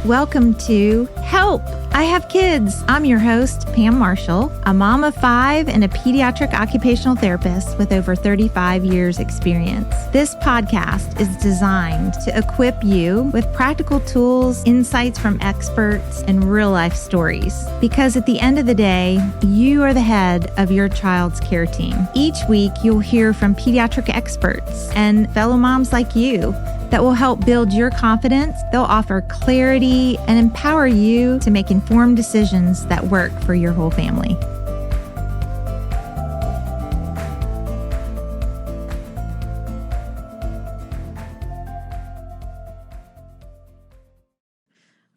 Welcome to Help, I Have Kids. I'm your host, Pam Marshall, a mom of 5 and a pediatric occupational therapist with over 35 years experience. This podcast is designed to equip you with practical tools, insights from experts, and real life stories. Because at the end of the day, you are the head of your child's care team. Each week, you'll hear from pediatric experts and fellow moms like you that will help build your confidence. They'll offer clarity and empower you to make informed decisions that work for your whole family.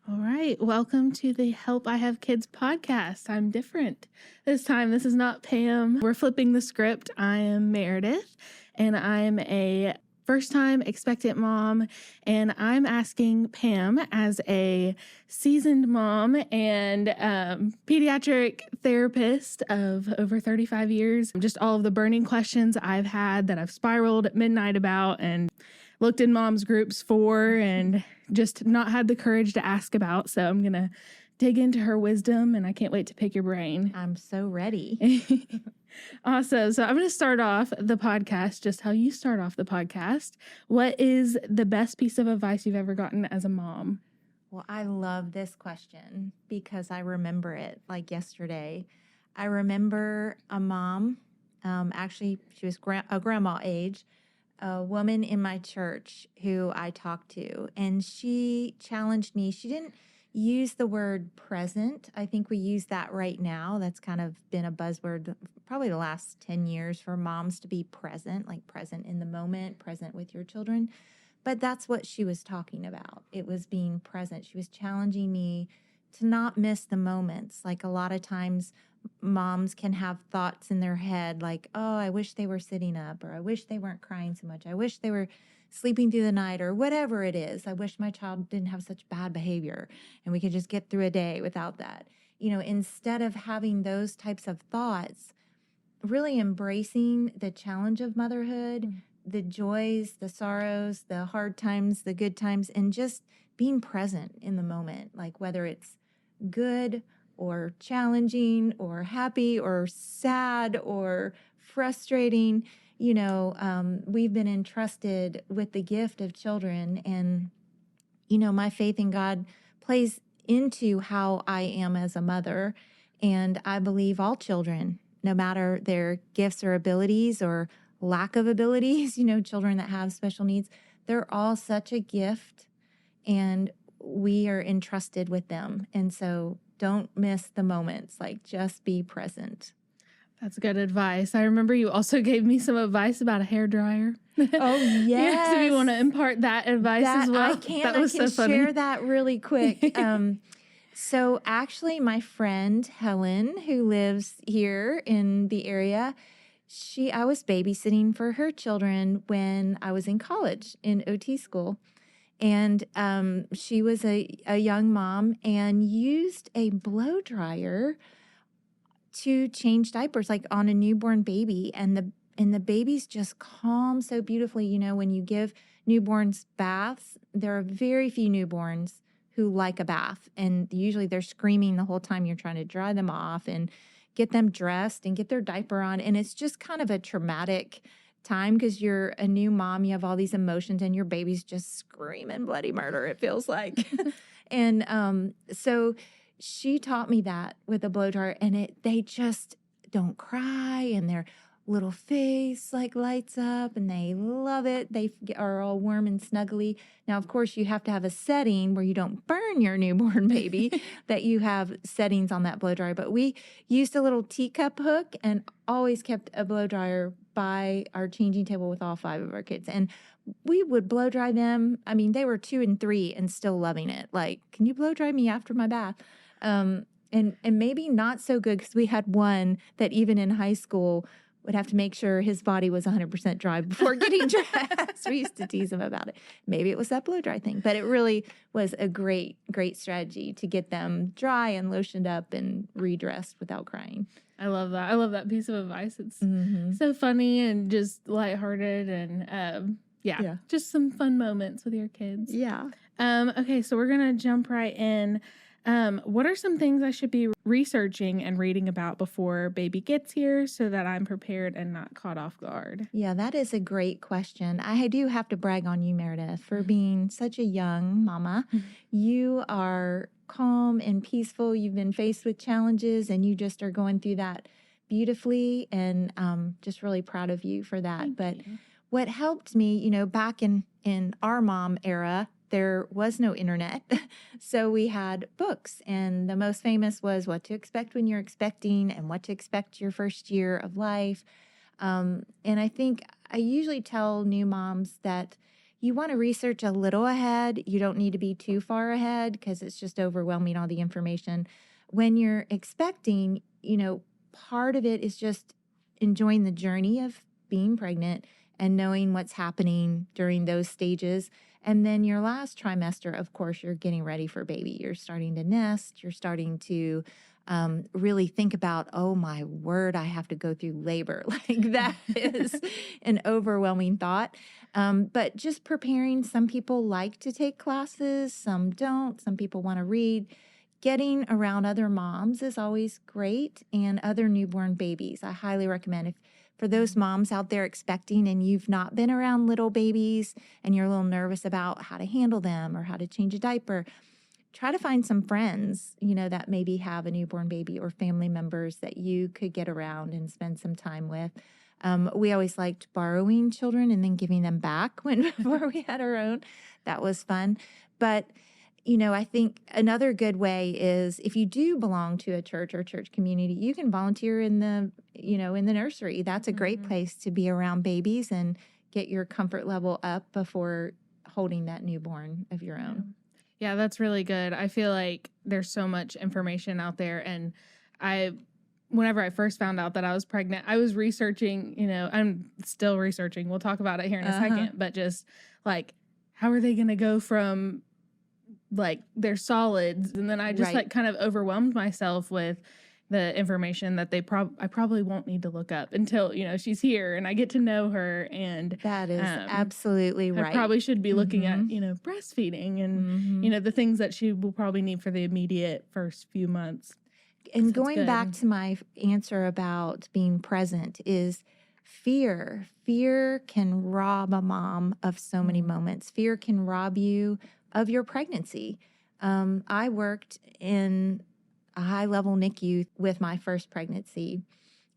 All right, welcome to the Help I Have Kids podcast. I'm different this time. This is not Pam. We're flipping the script. I am Meredith, and I'm a first-time expectant mom, and I'm asking Pam, as a seasoned mom and pediatric therapist of over 35 years, just all of the burning questions I've had that I've spiraled at midnight about and looked in mom's groups for and just not had the courage to ask about. So I'm going to dig into her wisdom, and I can't wait to pick your brain. I'm so ready. Awesome. So I'm going to start off the podcast just how you start off the podcast. What is the best piece of advice you've ever gotten as a mom? Well, I love this question because I remember it like yesterday. I remember a mom, actually she was a grandma age, a woman in my church who I talked to, and she challenged me. She didn't use the word present. I think we use that right now. That's kind of been a buzzword probably the last 10 years for moms to be present, like present in the moment, present with your children. But that's what she was talking about. It was being present. She was challenging me to not miss the moments. Like a lot of times moms can have thoughts in their head like, oh, I wish they were sitting up, or I wish they weren't crying so much. I wish they were sleeping through the night, or whatever it is. I wish my child didn't have such bad behavior and we could just get through a day without that. You know, instead of having those types of thoughts, really embracing the challenge of motherhood, the joys, the sorrows, the hard times, the good times, and just being present in the moment, like whether it's good or challenging or happy or sad or frustrating. You know, we've been entrusted with the gift of children, and, you know, my faith in God plays into how I am as a mother. And I believe all children, no matter their gifts or abilities or lack of abilities, you know, children that have special needs, they're all such a gift, and we are entrusted with them. And so don't miss the moments, like just be present. That's good advice. I remember you also gave me some advice about a hairdryer. Oh, yes. Yes, if you want to impart that advice as well. I can share that really quick. So actually, my friend Helen, who lives here in the area, I was babysitting for her children when I was in college in OT school. And she was a young mom and used a blow dryer to change diapers, like on a newborn baby, and the babies just calm so beautifully. You know, when you give newborns baths, there are very few newborns who like a bath, and usually they're screaming the whole time you're trying to dry them off and get them dressed and get their diaper on, and it's just kind of a traumatic time because you're a new mom, you have all these emotions, and your baby's just screaming bloody murder, it feels like. And so she taught me that with a blow dryer, and they just don't cry, and their little face like lights up, and they love it. They are all warm and snuggly. Now, of course, you have to have a setting where you don't burn your newborn baby, that you have settings on that blow dryer. But we used a little teacup hook and always kept a blow dryer by our changing table with all 5 of our kids. And we would blow dry them. I mean, they were 2 and 3 and still loving it. Like, can you blow dry me after my bath? And maybe not so good because we had one that even in high school would have to make sure his body was 100% dry before getting dressed. We used to tease him about it. Maybe it was that blow dry thing, but it really was a great strategy to get them dry and lotioned up and redressed without crying. I love that. I love that piece of advice. It's so funny and just lighthearted, and Yeah. Just some fun moments with your kids. Yeah. Okay, so we're going to jump right in. What are some things I should be researching and reading about before baby gets here so that I'm prepared and not caught off guard? Yeah, that is a great question. I do have to brag on you, Meredith, for being such a young mama. You are calm and peaceful. You've been faced with challenges and you just are going through that beautifully, and just really proud of you for that. Thank you. What helped me, back in our mom era, there was no internet. So we had books, and the most famous was What to Expect When You're Expecting and What to Expect Your First Year of Life. And I think I usually tell new moms that you want to research a little ahead. You don't need to be too far ahead because it's just overwhelming, all the information. When you're expecting, part of it is just enjoying the journey of being pregnant and knowing what's happening during those stages. And then your last trimester, of course, you're getting ready for baby. You're starting to nest. You're starting to really think about, oh, my word, I have to go through labor. Like that is an overwhelming thought. But just preparing, some people like to take classes, some don't. Some people want to read. Getting around other moms is always great, and other newborn babies. I highly recommend for those moms out there expecting and you've not been around little babies and you're a little nervous about how to handle them or how to change a diaper, try to find some friends, that maybe have a newborn baby or family members that you could get around and spend some time with. We always liked borrowing children and then giving them back before we had our own. That was fun. But I think another good way is if you do belong to a church or church community, you can volunteer in the nursery. That's a great place to be around babies and get your comfort level up before holding that newborn of your own. Yeah, that's really good. I feel like there's so much information out there. And whenever I first found out that I was pregnant, I was researching, I'm still researching. We'll talk about it here in a second, but just like, how are they going to go from like their solids? And then I just kind of overwhelmed myself with the information that I probably won't need to look up until, she's here and I get to know her. And that is absolutely right. I probably should be looking at, breastfeeding and, the things that she will probably need for the immediate first few months. And going back to my answer about being present is fear. Fear can rob a mom of so many moments. Fear can rob you of your pregnancy. I worked in a high-level NICU with my first pregnancy,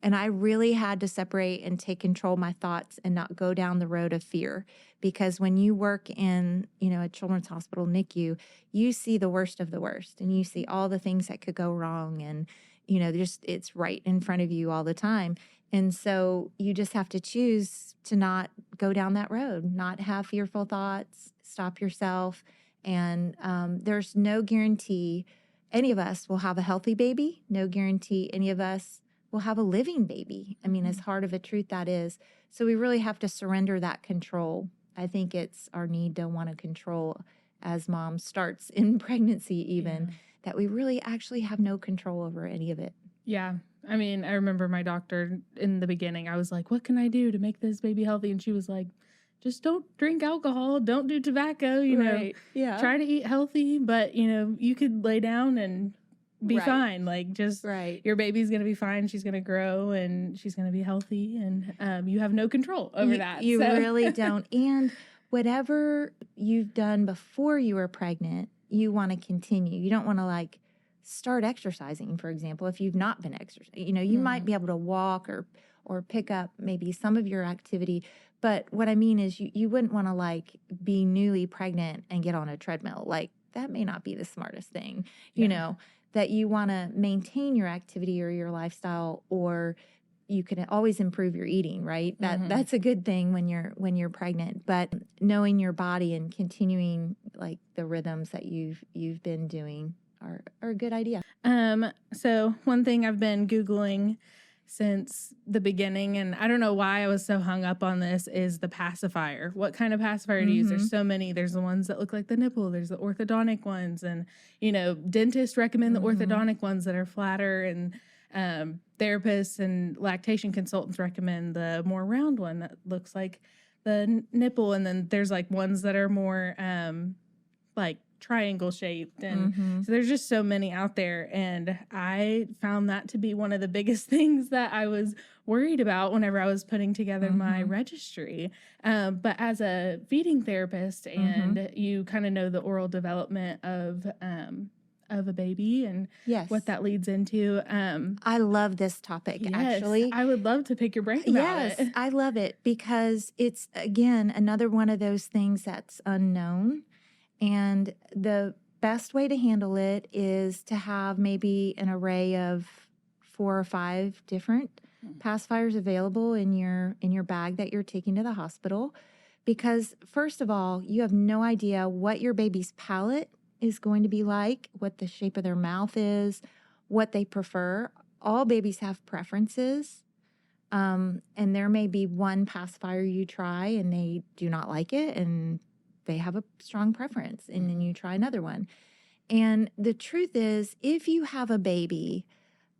and I really had to separate and take control of my thoughts and not go down the road of fear. Because when you work in, a children's hospital NICU, you see the worst of the worst, and you see all the things that could go wrong, and it's right in front of you all the time. And so you just have to choose to not go down that road, not have fearful thoughts, stop yourself. And there's no guarantee any of us will have a healthy baby, no guarantee any of us will have a living baby. I mean, as hard of a truth that is. So we really have to surrender that control. I think it's our need to want to control as mom starts in pregnancy even, that we really actually have no control over any of it. Yeah. I mean, I remember my doctor in the beginning, I was like, what can I do to make this baby healthy? And she was like, just don't drink alcohol, don't do tobacco, try to eat healthy, but, you could lay down and be fine. Like, just your baby's going to be fine. She's going to grow and she's going to be healthy. And you have no control over that. You really don't. And whatever you've done before you were pregnant, you want to continue. You don't want to start exercising, for example, if you've not been exercising. You might be able to walk or pick up maybe some of your activity. But what I mean is you wouldn't want to be newly pregnant and get on a treadmill. That may not be the smartest thing, that you want to maintain your activity or your lifestyle, or you can always improve your eating, right? That's a good thing when you're pregnant, but knowing your body and continuing the rhythms that you've been doing are a good idea. So one thing I've been Googling since the beginning, and I don't know why I was so hung up on this, is the pacifier. What kind of pacifier to use? There's so many. There's the ones that look like the nipple. There's the orthodontic ones. And, dentists recommend the orthodontic ones that are flatter, and therapists and lactation consultants recommend the more round one that looks like the nipple, and then there's like ones that are more like triangle shaped, and so there's just so many out there, and I found that to be one of the biggest things that I was worried about whenever I was putting together my registry. But as a feeding therapist, and you kind of know the oral development of a baby and what that leads into. I love this topic, actually. I would love to pick your brain about it. Yes, I love it because it's, again, another one of those things that's unknown. And the best way to handle it is to have maybe an array of 4 or 5 different pacifiers available in your bag that you're taking to the hospital. Because first of all, you have no idea what your baby's palate is going to be like, what the shape of their mouth is, what they prefer. All babies have preferences. And there may be one pacifier you try and they do not like it, and they have a strong preference, and then you try another one. And the truth is, if you have a baby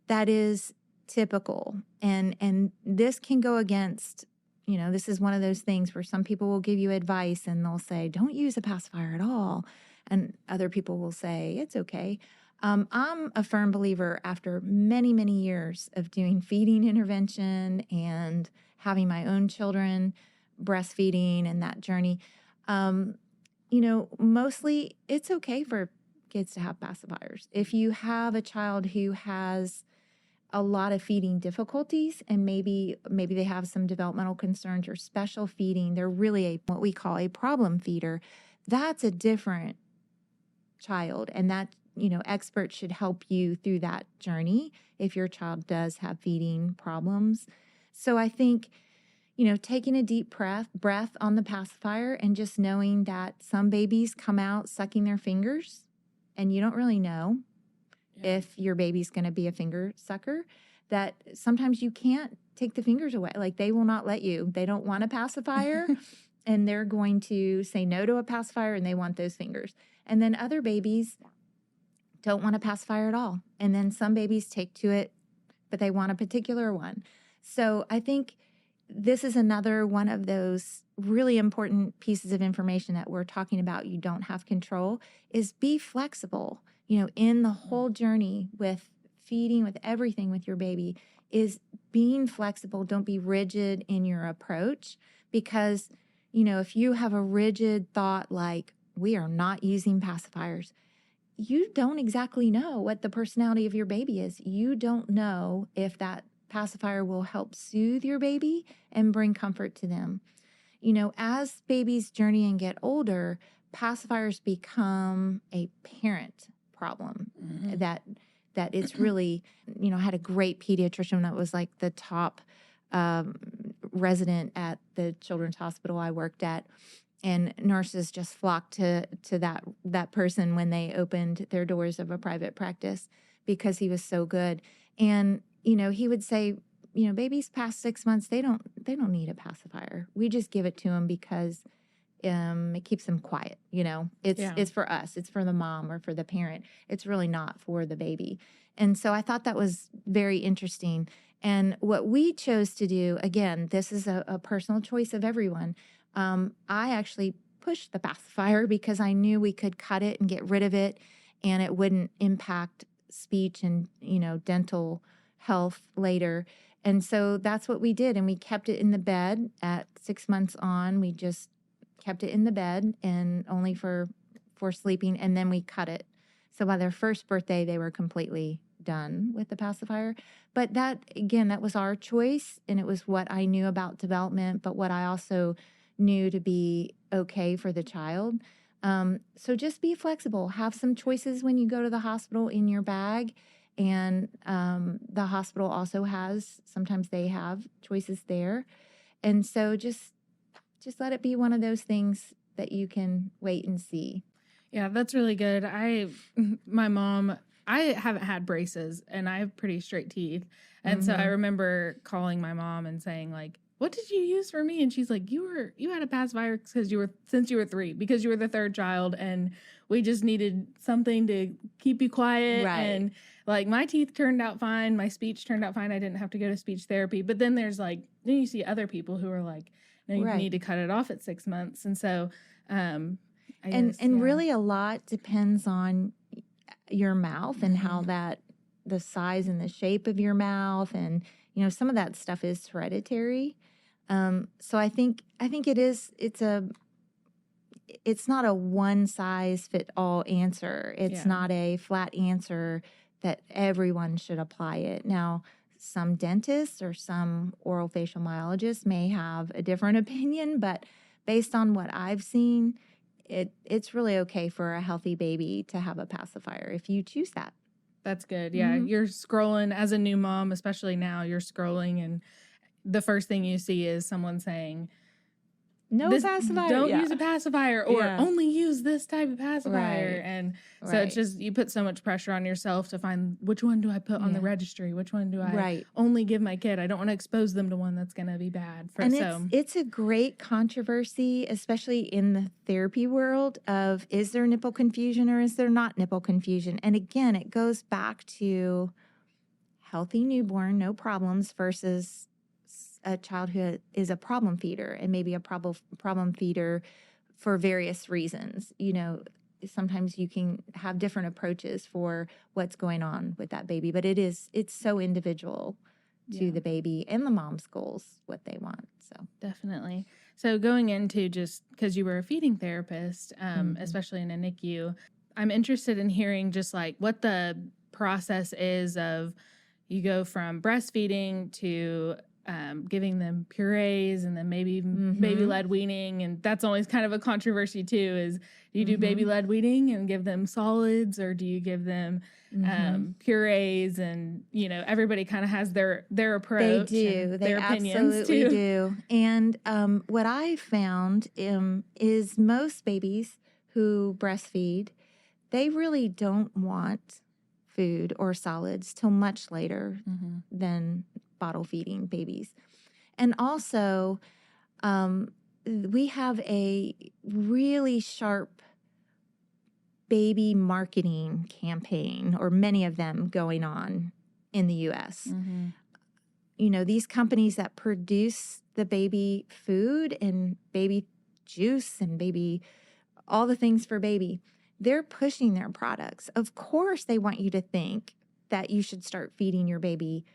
that is typical, and this can go against, this is one of those things where some people will give you advice and they'll say, don't use a pacifier at all. And other people will say, it's okay. I'm a firm believer, after many, many years of doing feeding intervention and having my own children, breastfeeding and that journey, mostly it's okay for kids to have pacifiers. If you have a child who has a lot of feeding difficulties, and maybe they have some developmental concerns or special feeding, they're really what we call a problem feeder. That's a different child, and that, experts should help you through that journey if your child does have feeding problems. So I think, taking a deep breath on the pacifier, and just knowing that some babies come out sucking their fingers, and you don't really know if your baby's going to be a finger sucker, that sometimes you can't take the fingers away. Like, they will not let you. They don't want a pacifier, and they're going to say no to a pacifier, and they want those fingers. And then other babies don't want a pacifier at all. And then some babies take to it, but they want a particular one. So I think this is another one of those really important pieces of information that we're talking about. You don't have control, is be flexible, in the whole journey with feeding, with everything with your baby, is being flexible. Don't be rigid in your approach, because, if you have a rigid thought like, we are not using pacifiers, you don't exactly know what the personality of your baby is. You don't know if that pacifier will help soothe your baby and bring comfort to them. As babies journey and get older, pacifiers become a parent problem. That it's really, I had a great pediatrician that was like the top resident at the children's hospital I worked at, and nurses just flocked to that person when they opened their doors of a private practice, because he was so good. And he would say, babies past 6 months, they don't need a pacifier. We just give it to them because it keeps them quiet. It's for us. It's for the mom or for the parent. It's really not for the baby. And so I thought that was very interesting. And what we chose to do, again, this is a personal choice of everyone. I actually pushed the pacifier because I knew we could cut it and get rid of it, and it wouldn't impact speech and, dental health later. And so that's what we did. And we kept it in the bed at 6 months on. We just kept it in the bed, and only for sleeping. And then we cut it. So by their first birthday, they were completely done with the pacifier. But that, again, that was our choice. And it was what I knew about development, but what I also knew to be okay for the child. So just be flexible. Have some choices when you go to the hospital in your bag. And the hospital also sometimes they have choices there. And so just let it be one of those things that you can wait and see. Yeah, that's really good. My mom, I haven't had braces, and I have pretty straight teeth. And so I remember calling my mom and saying, like, what did you use for me? And she's like, you had a pacifier since you were 3, because you were the third child, and we just needed something to keep you quiet. Right. And like, my teeth turned out fine. My speech turned out fine. I didn't have to go to speech therapy. But then then you see other people who are like, no, you need to cut it off at 6 months. And so, really a lot depends on your mouth and how the size and the shape of your mouth, and some of that stuff is hereditary. So I think it's not a one size fit all answer. It's not a flat answer that everyone should apply it. Now, some dentists or some oral-facial myologists may have a different opinion, but based on what I've seen, it's really okay for a healthy baby to have a pacifier if you choose that. That's good. Yeah, you're scrolling as a new mom, especially now, you're scrolling and the first thing you see is someone saying, no pacifier. Don't use a pacifier, or only use this type of pacifier. Right. And so it's just, you put so much pressure on yourself to find, which one do I put on the registry? Which one do I only give my kid? I don't want to expose them to one that's going to be bad. It's a great controversy, especially in the therapy world, of is there nipple confusion or is there not nipple confusion? And again, it goes back to healthy newborn, no problems, versus a child who is a problem feeder, and maybe a problem feeder for various reasons. Sometimes you can have different approaches for what's going on with that baby, but it's so individual to the baby and the mom's goals, what they want. So definitely. So going into, just because you were a feeding therapist, especially in a NICU, I'm interested in hearing just like what the process is of, you go from breastfeeding to giving them purees, and then maybe even baby-led weaning. And that's always kind of a controversy too, is do you do baby-led weaning and give them solids, or do you give them purees? And, everybody kind of has their approach. They do. They their opinions absolutely too. do. And what I found is most babies who breastfeed, they really don't want food or solids till much later than bottle feeding babies. And also, we have a really sharp baby marketing campaign, or many of them going on in the U.S. These companies that produce the baby food and baby juice and baby, all the things for baby, they're pushing their products. Of course, they want you to think that you should start feeding your baby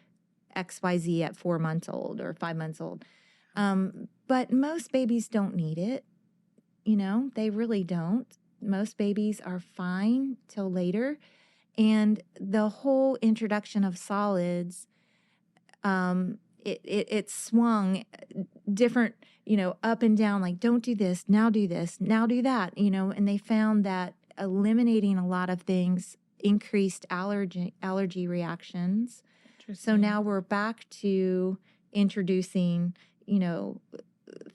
XYZ at 4 months old or 5 months old. But most babies don't need it. They really don't. Most babies are fine till later. And the whole introduction of solids, it swung different, up and down, like, don't do this, now do that, and they found that eliminating a lot of things increased allergy reactions. So now we're back to introducing,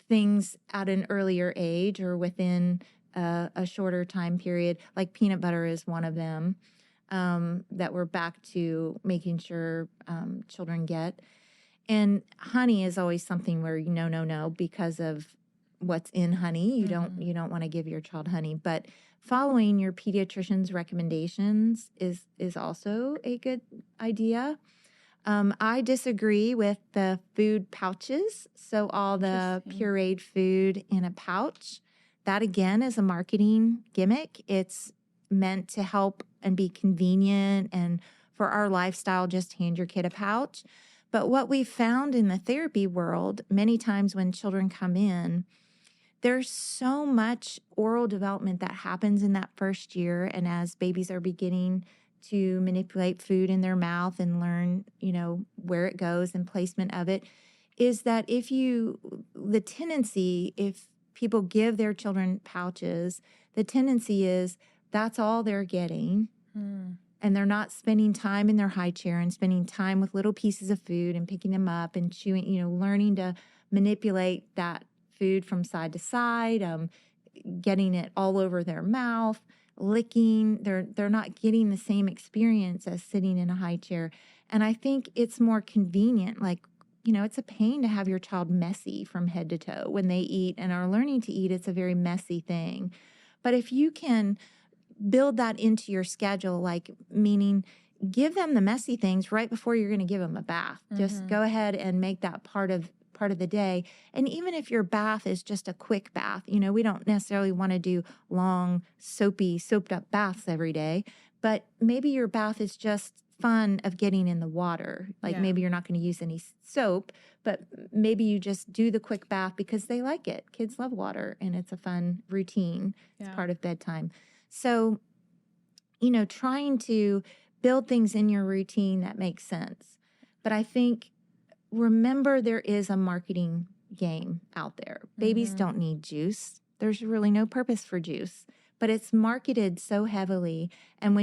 things at an earlier age or within a shorter time period, like peanut butter is one of them, that we're back to making sure children get. And honey is always something where no, because of what's in honey. You don't want to give your child honey, but following your pediatrician's recommendations is also a good idea. I disagree with the food pouches. So all the pureed food in a pouch, that again is a marketing gimmick. It's meant to help and be convenient, and for our lifestyle, just hand your kid a pouch. But what we found in the therapy world, many times when children come in, there's so much oral development that happens in that first year. And as babies are beginning to manipulate food in their mouth and learn, where it goes and placement of it, is that if people give their children pouches, the tendency is that's all they're getting. And they're not spending time in their high chair and spending time with little pieces of food and picking them up and chewing, learning to manipulate that food from side to side, getting it all over their mouth, licking. They're not getting the same experience as sitting in a high chair. And I think it's more convenient. Like, it's a pain to have your child messy from head to toe when they eat and are learning to eat. It's a very messy thing. But if you can build that into your schedule, like meaning give them the messy things right before you're going to give them a bath. Just go ahead and make that part of part of the day. And even if your bath is just a quick bath, you know, we don't necessarily want to do long, soaped up baths every day, but maybe your bath is just fun of getting in the water. Like maybe you're not going to use any soap, but maybe you just do the quick bath because they like it. Kids love water and it's a fun routine. It's part of bedtime. So, you know, trying to build things in your routine that makes sense. But I think, remember, there is a marketing game out there. Babies don't need juice. There's really no purpose for juice, but it's marketed so heavily. And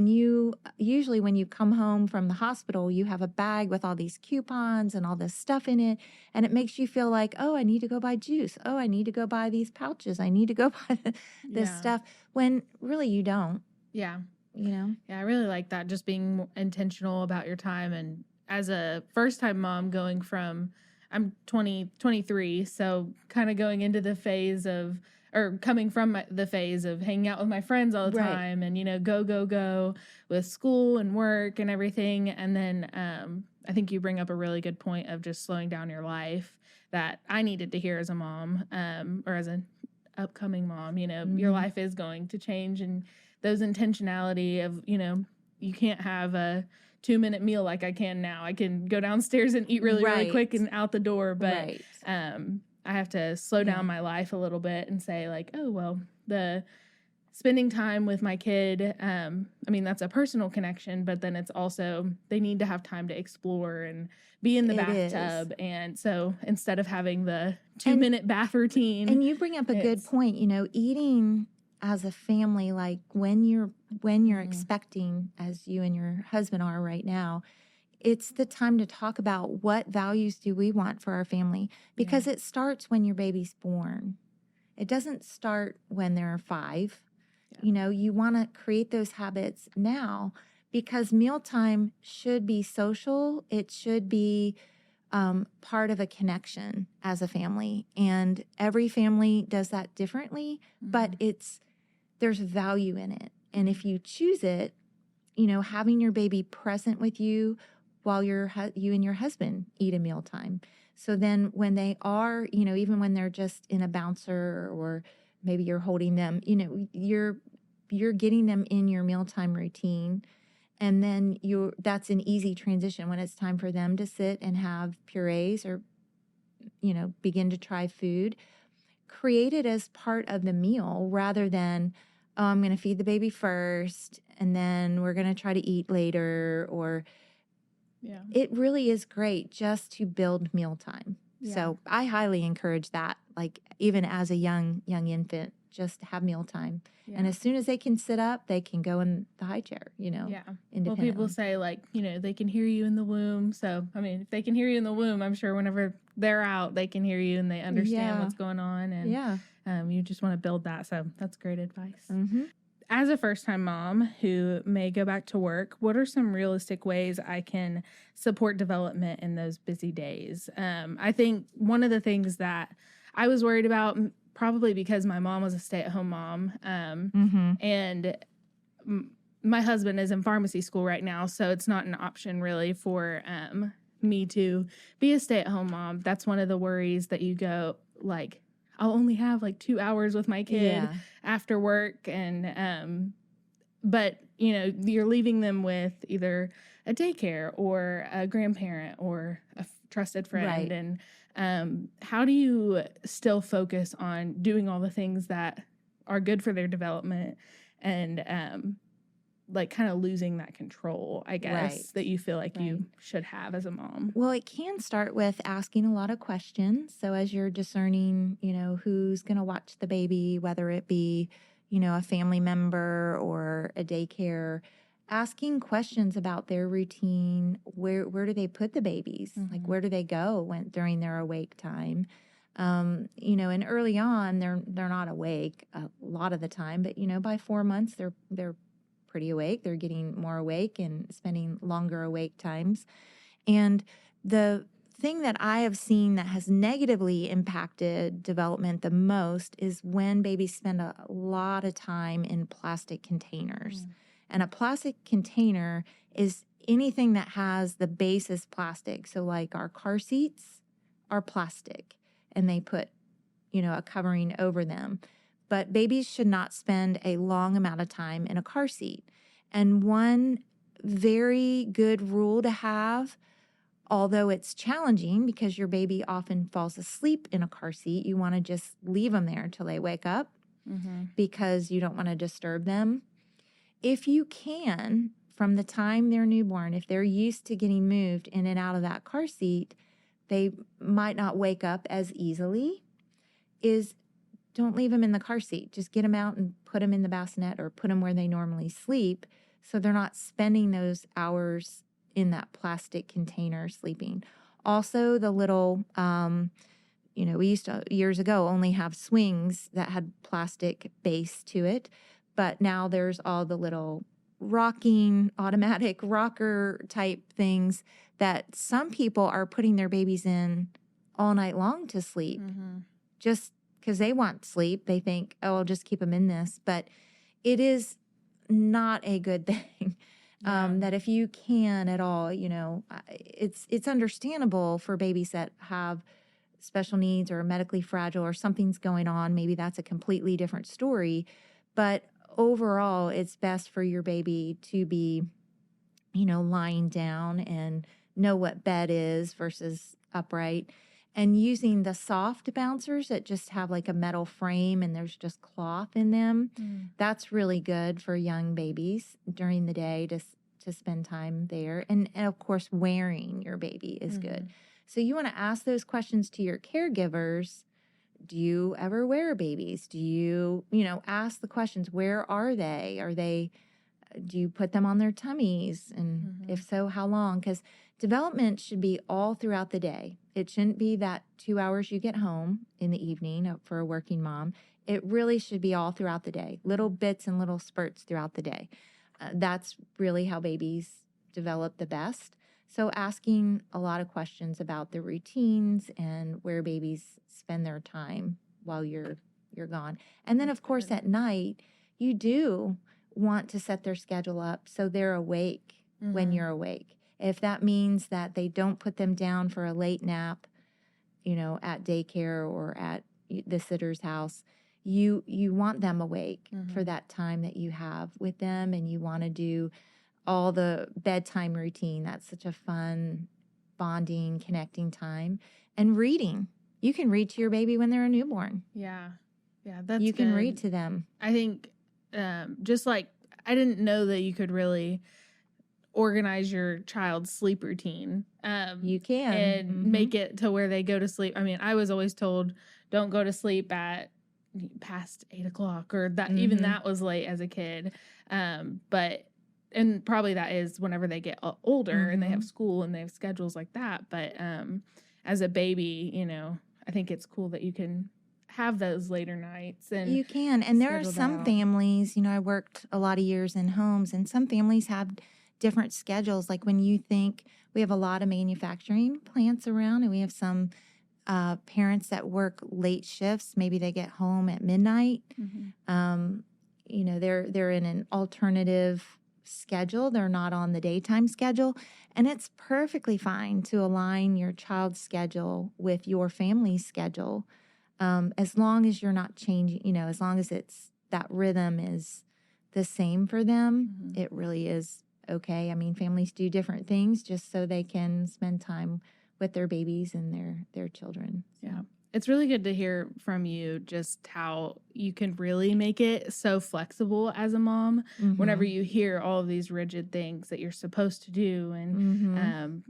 usually when you come home from the hospital, you have a bag with all these coupons and all this stuff in it. And it makes you feel like, oh, I need to go buy juice. Oh, I need to go buy these pouches. I need to go buy this stuff, when really you don't. Yeah. You know? Yeah, I really like that. Just being intentional about your time. And as a first-time mom, going from, I'm 23, so kind of going into the phase of, or coming from the phase of hanging out with my friends all the time and, you know, go with school and work and everything. And then I think you bring up a really good point of just slowing down your life that I needed to hear as a mom, or as an upcoming mom. You know, your life is going to change, and those intentionality of, you know, you can't have a 2-minute meal like I can now. I can go downstairs and eat really quick and out the door. But I have to slow down my life a little bit and say, like, oh, well, the spending time with my kid, I mean, that's a personal connection, but then it's also, they need to have time to explore and be in the bathtub. And so instead of having the 2-minute bath routine. And you bring up a good point, you know, eating as a family, like when you're expecting, as you and your husband are right now, it's the time to talk about what values do we want for our family, because it starts when your baby's born. It doesn't start when they're 5. You know, you want to create those habits now, because mealtime should be social. It should be part of a connection as a family. And every family does that differently, but there's value in it. And if you choose it, you know, having your baby present with you while you and your husband eat a mealtime. So then when they are, you know, even when they're just in a bouncer, or maybe you're holding them, you know, you're getting them in your mealtime routine. And then that's an easy transition when it's time for them to sit and have purees or, you know, begin to try food. Create it as part of the meal rather than, oh, I'm going to feed the baby first and then we're going to try to eat later. Or it really is great just to build mealtime. So I highly encourage that. Like, even as a young indifant, just have mealtime. And as soon as they can sit up, they can go in the high chair, you know, independently. Well, people say, like, you know, they can hear you in the womb. So, I mean, if they can hear you in the womb, I'm sure whenever they're out, they can hear you and they understand what's going on. And you just want to build that. So that's great advice. As a first-time mom who may go back to work, what are some realistic ways I can support development in those busy days? I think one of the things that I was worried about, probably because my mom was a stay-at-home mom, and my husband is in pharmacy school right now, so it's not an option really for me to be a stay-at-home mom. That's one of the worries that you go, like, I'll only have like 2 hours with my kid after work. And, but you know, you're leaving them with either a daycare or a grandparent or a trusted friend. And, how do you still focus on doing all the things that are good for their development and, like kind of losing that control, I guess, that you feel like you should have as a mom? Well, it can start with asking a lot of questions. So as you're discerning, you know, who's going to watch the baby, whether it be, you know, a family member or a daycare, asking questions about their routine. Where do they put the babies? Like, where do they go during their awake time? You know, and early on, they're not awake a lot of the time, but, you know, by 4 months, they're pretty awake. They're getting more awake and spending longer awake times. And the thing that I have seen that has negatively impacted development the most is when babies spend a lot of time in plastic containers. And a plastic container is anything that has the base as plastic. So like our car seats are plastic, and they put, a covering over them. But babies should not spend a long amount of time in a car seat. And one very good rule to have, although it's challenging because your baby often falls asleep in a car seat, you want to just leave them there until they wake up because you don't want to disturb them. If you can, from the time they're newborn, if they're used to getting moved in and out of that car seat, they might not wake up as easily, is don't leave them in the car seat. Just get them out and put them in the bassinet or put them where they normally sleep so they're not spending those hours in that plastic container sleeping. Also, the little, we used to years ago only have swings that had plastic base to it, but now there's all the little rocking automatic rocker type things that some people are putting their babies in all night long to sleep. Just because they want sleep. They think, I'll just keep them in this. But it is not a good thing. That if you can at all, it's understandable for babies that have special needs or are medically fragile or something's going on. Maybe that's a completely different story. But overall, it's best for your baby to be, lying down and know what bed is versus upright. And using the soft bouncers that just have like a metal frame and there's just cloth in them, that's really good for young babies during the day to spend time there. And of course, wearing your baby is good. So you want to ask those questions to your caregivers. Do you ever wear babies? Do you, ask the questions, where are they? Do you put them on their tummies? And if so, how long? Because development should be all throughout the day. It shouldn't be that 2 hours you get home in the evening for a working mom. It really should be all throughout the day, little bits and little spurts throughout the day. That's really how babies develop the best. So asking a lot of questions about the routines and where babies spend their time while you're gone. And then, of course, at night, you do want to set their schedule up so they're awake when you're awake. If that means that they don't put them down for a late nap, at daycare or at the sitter's house, you want them awake for that time that you have with them, and you want to do all the bedtime routine. That's such a fun, bonding, connecting time. And reading. You can read to your baby when they're a newborn. Yeah, that's You can good. read to them. I think just like I didn't know that you could really organize your child's sleep routine. You can. And make it to where they go to sleep. I mean, I was always told, don't go to sleep at past 8 o'clock, or that even that was late as a kid. And probably that is whenever they get older and they have school and they have schedules like that. But as a baby, I think it's cool that you can have those later nights. And you can. And there are some out. families, I worked a lot of years in homes, and some families have different schedules. Like when you think we have a lot of manufacturing plants around, and we have some parents that work late shifts. Maybe they get home at midnight. They're in an alternative schedule. They're not on the daytime schedule. And it's perfectly fine to align your child's schedule with your family's schedule. As long as you're not changing, as long as it's that rhythm is the same for them, it really is okay. I mean, families do different things just so they can spend time with their babies and their children. So. Yeah. It's really good to hear from you just how you can really make it so flexible as a mom whenever you hear all of these rigid things that you're supposed to do. And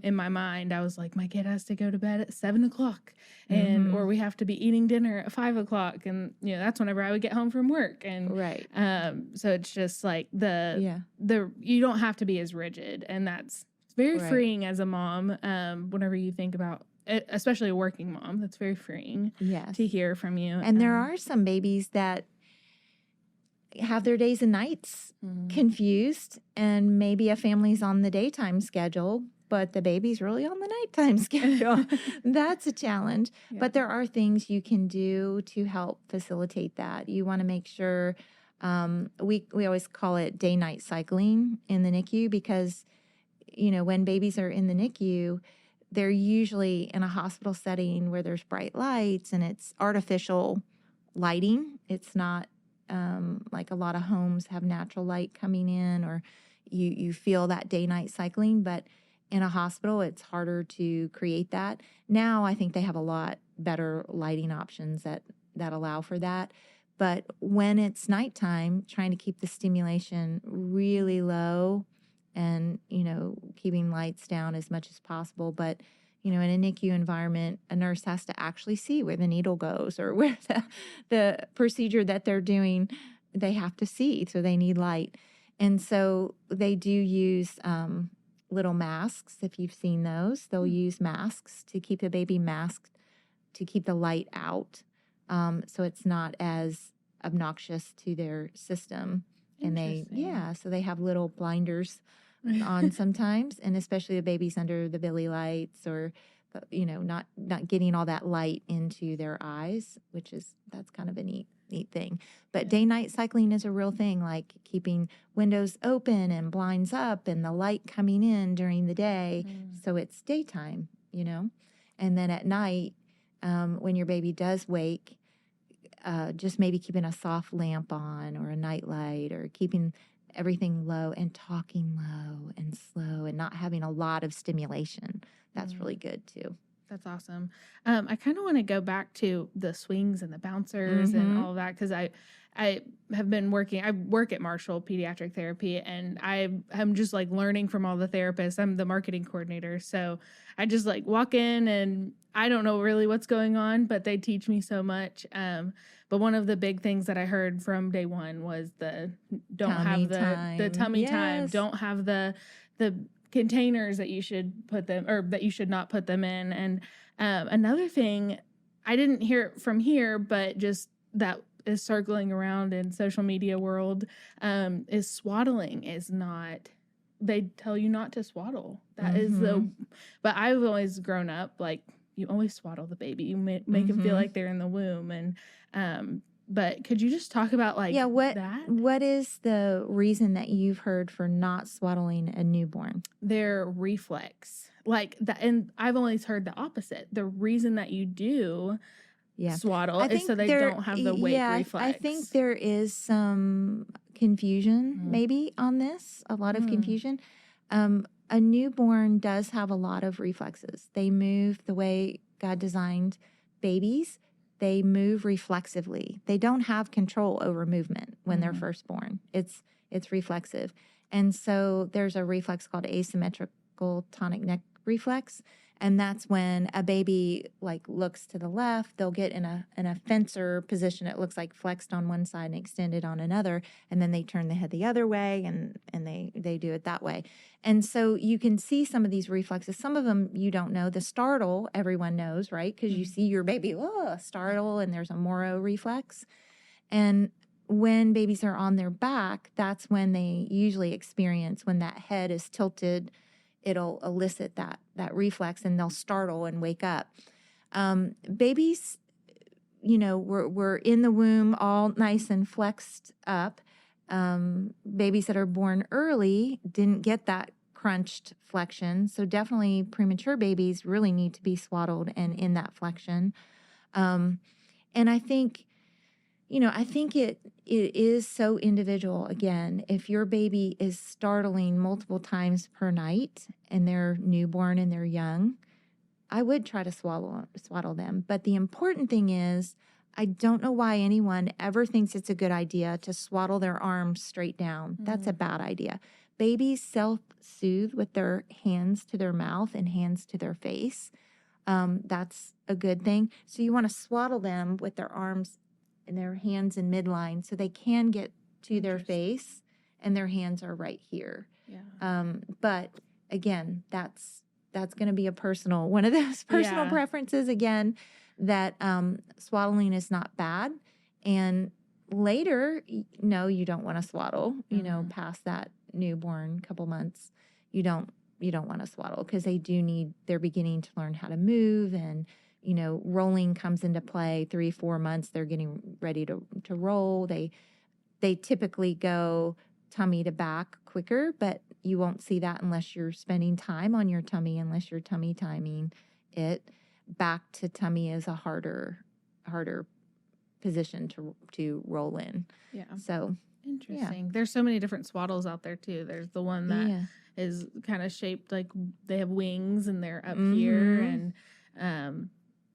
in my mind, I was like, my kid has to go to bed at 7 o'clock or we have to be eating dinner at 5 o'clock. And, that's whenever I would get home from work. And so it's just like you don't have to be as rigid. And that's very freeing as a mom whenever you think about it, especially a working mom. That's very freeing to hear from you. And there are some babies that have their days and nights confused, and maybe a family's on the daytime schedule, but the baby's really on the nighttime schedule. That's a challenge. Yeah. But there are things you can do to help facilitate that. You want to make sure, we always call it day-night cycling in the NICU, because, when babies are in the NICU, they're usually in a hospital setting where there's bright lights and it's artificial lighting. It's not like a lot of homes have natural light coming in, or you feel that day-night cycling, but in a hospital, it's harder to create that. Now, I think they have a lot better lighting options that allow for that. But when it's nighttime, trying to keep the stimulation really low and, keeping lights down as much as possible. But, in a NICU environment, a nurse has to actually see where the needle goes or where the procedure that they're doing, they have to see. So they need light. And so they do use little masks. If you've seen those, they'll use masks to keep the baby masked, to keep the light out. So it's not as obnoxious to their system. And so they have little blinders on sometimes, and especially the babies under the Billy lights, or not getting all that light into their eyes, that's kind of a neat thing. But day-night cycling is a real thing, like keeping windows open and blinds up and the light coming in during the day, so it's daytime, and then at night, when your baby does wake, just maybe keeping a soft lamp on or a night light, or keeping everything low and talking low and slow and not having a lot of stimulation. That's really good too. That's awesome. I kind of want to go back to the swings and the bouncers and all of that, because I have been working. I work at Marshall Pediatric Therapy, and I'm just like learning from all the therapists. I'm the marketing coordinator, so I just like walk in and I don't know really what's going on, but they teach me so much. But one of the big things that I heard from day one was the tummy time. Don't have the containers that you should put them, or that you should not put them in. And another thing, I didn't hear it from here, but just that is circling around in social media world, is swaddling is not, they tell you not to swaddle. That is but I've always grown up like, you always swaddle the baby. You make them feel like they're in the womb. And but could you just talk about what is the reason that you've heard for not swaddling a newborn? Their reflex, like that, and I've always heard the opposite. The reason that you do swaddle is so they don't have the wake reflex. I think there is some confusion maybe on this, a lot of confusion. A newborn does have a lot of reflexes. They move the way God designed babies. They move reflexively. They don't have control over movement when they're first born. It's reflexive. And so there's a reflex called asymmetrical tonic neck reflex. And that's when a baby like looks to the left, they'll get in a fencer position. It looks like flexed on one side and extended on another. And then they turn the head the other way and they do it that way. And so you can see some of these reflexes. Some of them you don't know. The startle, everyone knows, right? Because you see your baby, startle, and there's a Moro reflex. And when babies are on their back, that's when they usually experience, when that head is tilted, it'll elicit that reflex, and they'll startle and wake up. Babies, we're in the womb all nice and flexed up. Babies that are born early didn't get that crunched flexion. So definitely premature babies really need to be swaddled and in that flexion. And I think, it is so individual. Again, if your baby is startling multiple times per night and they're newborn and they're young, I would try to swaddle them. But the important thing is, I don't know why anyone ever thinks it's a good idea to swaddle their arms straight down. That's a bad idea. Babies self-soothe with their hands to their mouth and hands to their face. That's a good thing. So you want to swaddle them with their arms and their hands in midline so they can get to their face, and their hands are right here. Yeah. But again, that's going to be one of those personal preferences again, that swaddling is not bad. And later, no, you don't want to swaddle, past that newborn couple months, you don't want to swaddle, because they're beginning to learn how to move, and rolling comes into play 3-4 months. They're getting ready to roll. They typically go tummy to back quicker, but You won't see that unless you're spending time on your tummy, unless you're tummy timing it. Back to tummy is a harder position to roll in. Yeah. So interesting. Yeah. There's so many different swaddles out there too. There's the one that is kind of shaped like they have wings and they're up here, and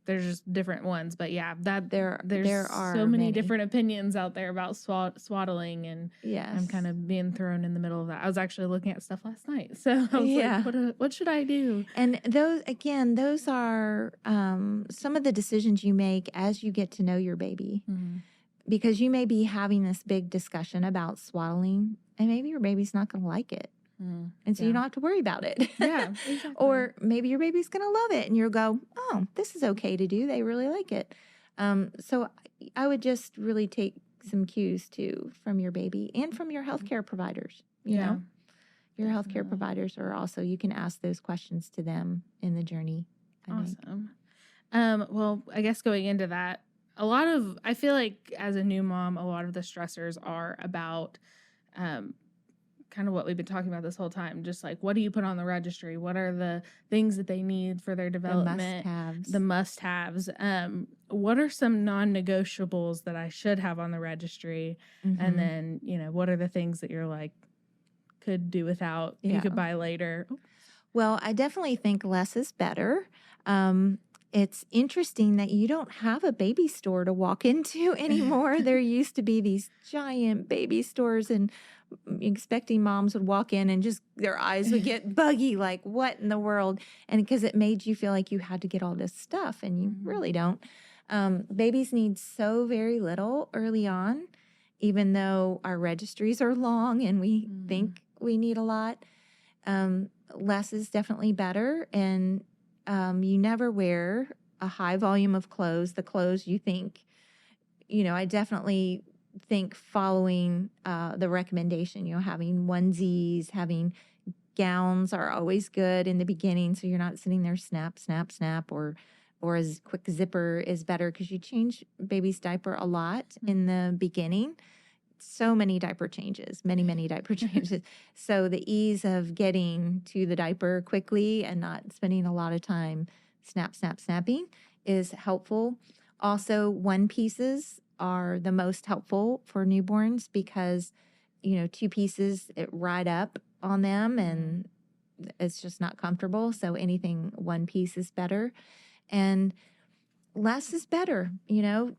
there's just different ones. But yeah, there are so many different opinions out there about swaddling, and I'm kind of being thrown in the middle of that. I was actually looking at stuff last night, so I was like, what should I do? And those are some of the decisions you make as you get to know your baby. Mm-hmm. Because you may be having this big discussion about swaddling, and maybe your baby's not going to like it. Mm, and so you don't have to worry about it. Yeah, exactly. Or maybe your baby's going to love it, and you'll go, oh, this is okay to do. They really like it. So I would just really take some cues, too, from your baby and from your healthcare providers. You know, your healthcare providers are also, you can ask those questions to them in the journey. Awesome. Well, I guess going into that, I feel like as a new mom, a lot of the stressors are about kind of what we've been talking about this whole time. Just like, what do you put on the registry? What are the things that they need for their development? The must-haves. What are some non-negotiables that I should have on the registry? Mm-hmm. And then, what are the things that you're like, could do without, you could buy later? Well, I definitely think less is better. It's interesting that you don't have a baby store to walk into anymore. There used to be these giant baby stores, and expecting moms would walk in and just their eyes would get buggy, like, what in the world? And because it made you feel like you had to get all this stuff, and you really don't. Babies need so very little early on, even though our registries are long and we think we need a lot. Less is definitely better, and you never wear a high volume of clothes, the clothes you think, I definitely think following the recommendation, having onesies, having gowns are always good in the beginning. So you're not sitting there snap, snap, snap, or as quick zipper is better, because you change baby's diaper a lot in the beginning. So many diaper changes, many diaper changes. So the ease of getting to the diaper quickly and not spending a lot of time snapping is helpful. Also, one pieces are the most helpful for newborns because, 2 pieces, it ride up on them and it's just not comfortable. So anything one piece is better. And less is better,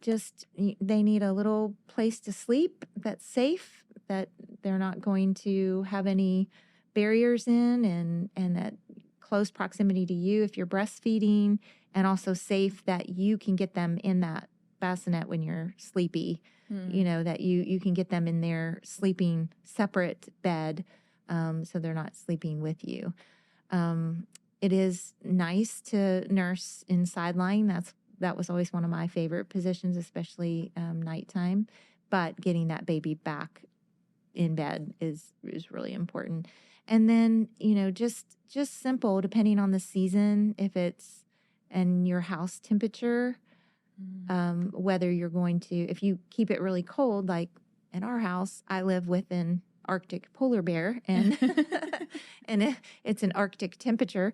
just they need a little place to sleep that's safe, that they're not going to have any barriers in, and that close proximity to you if you're breastfeeding, and also safe that you can get them in that bassinet when you're sleepy, that you can get them in their sleeping separate bed, so they're not sleeping with you. It is nice to nurse in sideline. That was always one of my favorite positions, especially nighttime. But getting that baby back in bed is really important. And then, just simple, depending on the season, if it's and your house temperature, whether you're going to, if you keep it really cold, like in our house, I live with an Arctic polar bear, and and it's an Arctic temperature.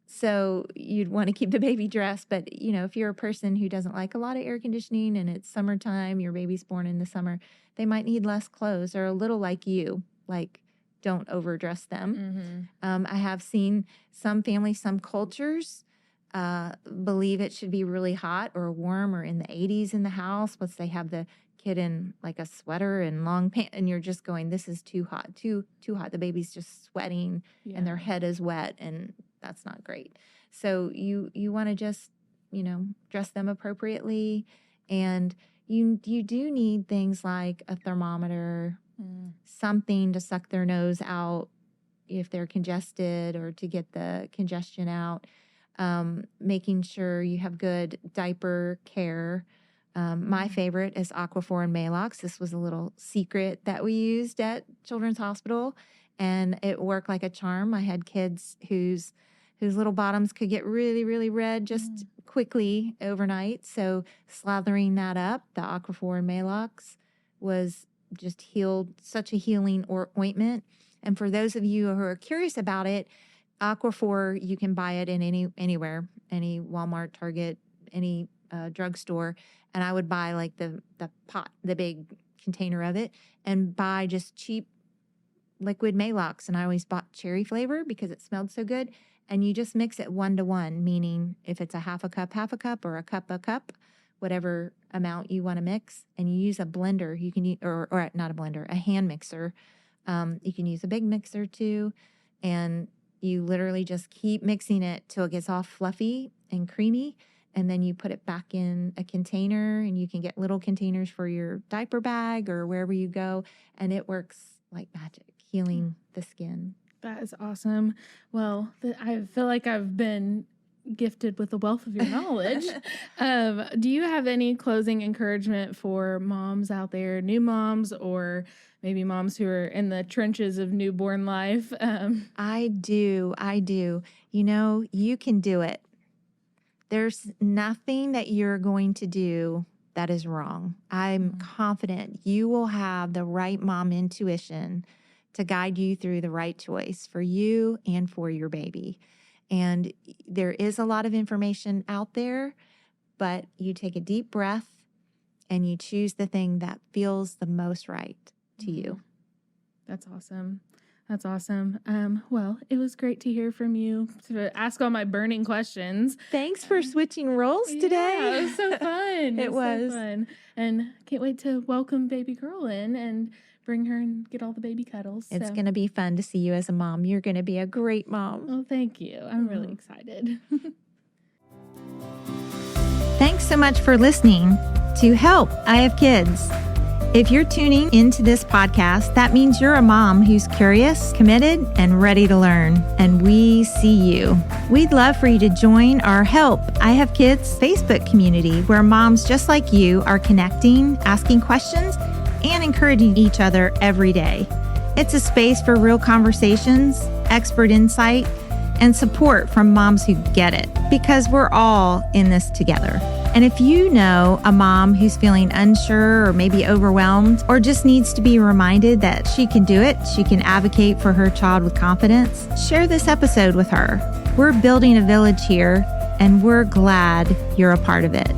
So you'd want to keep the baby dressed. But, if you're a person who doesn't like a lot of air conditioning and it's summertime, your baby's born in the summer, they might need less clothes. They're a little like you, like don't overdress them. I have seen some families, some cultures believe it should be really hot or warm or in the 80s in the house. Once they have the kid in like a sweater and long pants, and you're just going, this is too hot, too hot. The baby's just sweating and their head is wet, and that's not great. So you want to just, dress them appropriately. And you do need things like a thermometer, something to suck their nose out if they're congested or to get the congestion out. Making sure you have good diaper care. My favorite is Aquaphor and Maalox. This was a little secret that we used at Children's Hospital, and it worked like a charm. I had kids whose little bottoms could get really, really red just quickly overnight. So slathering that up, the Aquaphor and Maalox was just such a healing ointment. And for those of you who are curious about it, Aquaphor, you can buy it in anywhere, any Walmart, Target, any drugstore. And I would buy like the pot, the big container of it, and buy just cheap liquid Maalox. And I always bought cherry flavor because it smelled so good. And you just mix it 1-to-1, meaning if it's a half a cup, or a cup, whatever amount you want to mix, and you use a blender, you can use, or not a blender, a hand mixer. You can use a big mixer too, and you literally just keep mixing it till it gets all fluffy and creamy, and then you put it back in a container, and you can get little containers for your diaper bag or wherever you go, and it works like magic, healing the skin. That is awesome. Well, I feel like I've been gifted with a wealth of your knowledge. Do you have any closing encouragement for moms out there, new moms, or maybe moms who are in the trenches of newborn life? I do. You know, you can do it. There's nothing that you're going to do that is wrong. I'm confident you will have the right mom intuition to guide you through the right choice for you and for your baby. And there is a lot of information out there, but you take a deep breath and you choose the thing that feels the most right to you. That's awesome. That's awesome. Well, it was great to hear from you, to ask all my burning questions. Thanks for switching roles today. Yeah, it was so fun. It was so fun. And can't wait to welcome baby girl in and bring her and get all the baby cuddles. It's going to be fun to see you as a mom. You're going to be a great mom. Oh, thank you. I'm really excited. Thanks so much for listening to Help, I Have Kids. If you're tuning into this podcast, that means you're a mom who's curious, committed, and ready to learn. And we see you. We'd love for you to join our Help, I Have Kids Facebook community, where moms just like you are connecting, asking questions, and encouraging each other every day. It's a space for real conversations, expert insight, and support from moms who get it, because we're all in this together. And if you know a mom who's feeling unsure or maybe overwhelmed, or just needs to be reminded that she can do it, she can advocate for her child with confidence, share this episode with her. We're building a village here, and we're glad you're a part of it.